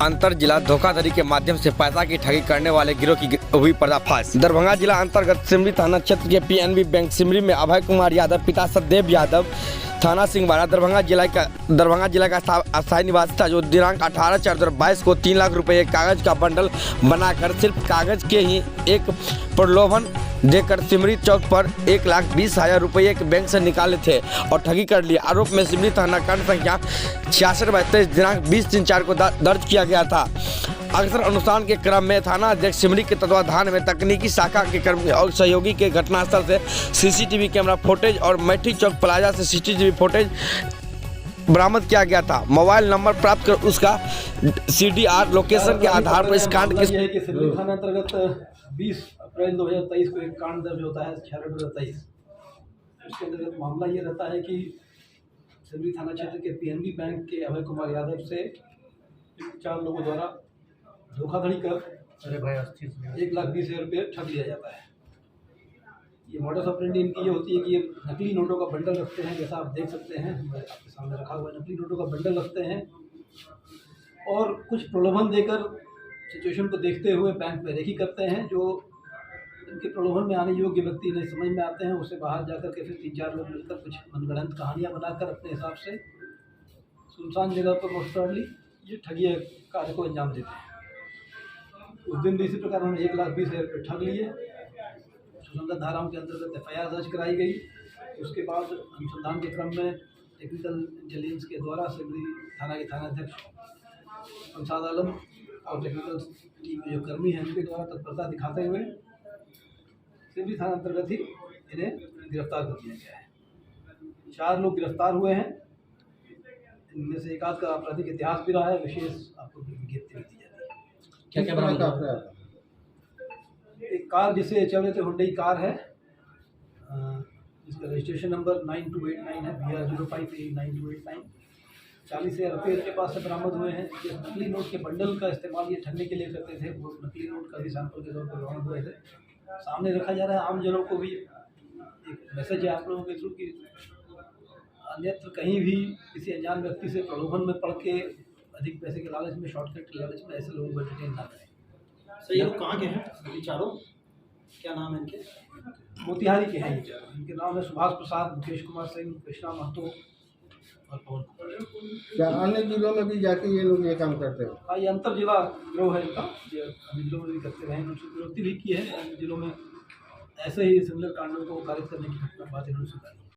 अंतर जिला धोखाधड़ी के माध्यम से पैसा की ठगी करने वाले गिरोह की हुई पर्दाफाश। दरभंगा जिला अंतर्गत सिमरी थाना क्षेत्र के पीएनबी बैंक सिमरी में अभय कुमार यादव पिता सतदेव यादव थाना सिंहवाड़ा दरभंगा जिला का अस्थायी निवासी था, जो दिनांक 18/4/2022 को 3 लाख रुपए कागज का बंडल बनाकर सिर्फ कागज के ही एक प्रलोभन देकर सिमरी चौक पर 1,20,000 रुपये एक बैंक से निकाले थे और ठगी कर ली। आरोप में सिमरी थाना कांड संख्या 66/23 दिनांक 20/3/4 को दर्ज किया गया था। अक्सर अनुसंधान के क्रम में थाना अध्यक्ष सिमरी के तत्वाधान में तकनीकी शाखा के कर्मी और सहयोगी के घटनास्थल से सीसीटीवी कैमरा फुटेज और मैठी चौक प्लाजा से सीसीटीवी फुटेज बरामद किया गया था। मोबाइल नंबर प्राप्त कर उसका CDR लोकेशन के आधार पर इस कांड के सिमरी थाना अंतर्गत 20 अप्रैल 2023 को एक कांड दर्ज होता है 66/23। उसके अंतर्गत मामला ये रहता है कि सिमरी थाना क्षेत्र के पीएनबी बैंक के अभय कुमार यादव से 4 लोगों द्वारा धोखाधड़ी कर 1,20,000 रुपये ठग लिया जाता है। ये मॉडस ऑपरेंडी इनकी ये होती है कि ये नकली नोटों का बंडल रखते हैं, जैसा आप देख सकते हैं आपके सामने रखा हुआ नकली नोटों का बंडल रखते हैं और कुछ प्रलोभन देकर सिचुएशन को देखते हुए बैंक में रेकी करते हैं। जो इनके प्रलोभन में आने योग्य व्यक्ति नहीं समझ में आते हैं, उससे बाहर जाकर के फिर 3-4 लोग मिलकर कुछ मनगढ़ंत कहानियाँ बनाकर अपने हिसाब से सुनसान जगह पर मोस्टली ये ठगी कार्य को अंजाम देते हैं। उस दिन भी इसी प्रकार उन्होंने 1,20,000 रुपये ठग लिए। सुसंगत धाराओं के अंतर्गत FIR दर्ज कराई गई। उसके बाद अनुसंधान के क्रम में टेक्निकल इंटेलिजेंस के द्वारा सिमरी थाना के थानाध्यक्ष शमशाद आलम और टेक्निकल टीम के जो कर्मी हैं उनके द्वारा तत्परता दिखाते हुए सिमरी थाना अंतर्गत ही इन्हें गिरफ्तार कर लिया गया है। 4 लोग गिरफ्तार हुए हैं। इनमें से एक आध का आपराधिक इतिहास भी रहा है। विशेष आपको विज्ञप्ति दी जाती है। क्या बरामद? एक कार जिसे चल रहे थे हुंडई कार है, इसका रजिस्ट्रेशन नंबर 9289 है, BR05A9289। 40,000 रुपये इनके पास से बरामद हुए हैं। ये नकली नोट के बंडल का इस्तेमाल ये ठगने के लिए करते थे। वो नकली नोट का भी सैंपल के तौर पर बरामद हुए थे। सामने रखा जा रहा है। आम जनों को भी एक मैसेज है आप लोगों के थ्रू कि अन्यत्र कहीं भी किसी अनजान व्यक्ति से प्रलोभन में पड़ के अधिक पैसे के लालच में, शॉर्टकट के लालच में ऐसे लोगों को एंटरटेन ना करें। सही, लोग कहाँ के हैं ये चारों? क्या नाम है इनके? मोतिहारी के हैं ये चारों। इनके नाम है सुभाष प्रसाद, मुकेश कुमार सिंह, कृष्णा महतो और पवन कुमार। क्या अन्य जिलों में भी जाके ये लोग ये काम करते हैं? हाँ, ये अंतर जिला गिरोह है इनका। ये अन्य जिलों में भी करते रहे, उनसे विरोधी भी की है। अन्य जिलों में ऐसे ही सिमिलर कांडों को खारिज करने की घटना बात इन्होंने सुधारी।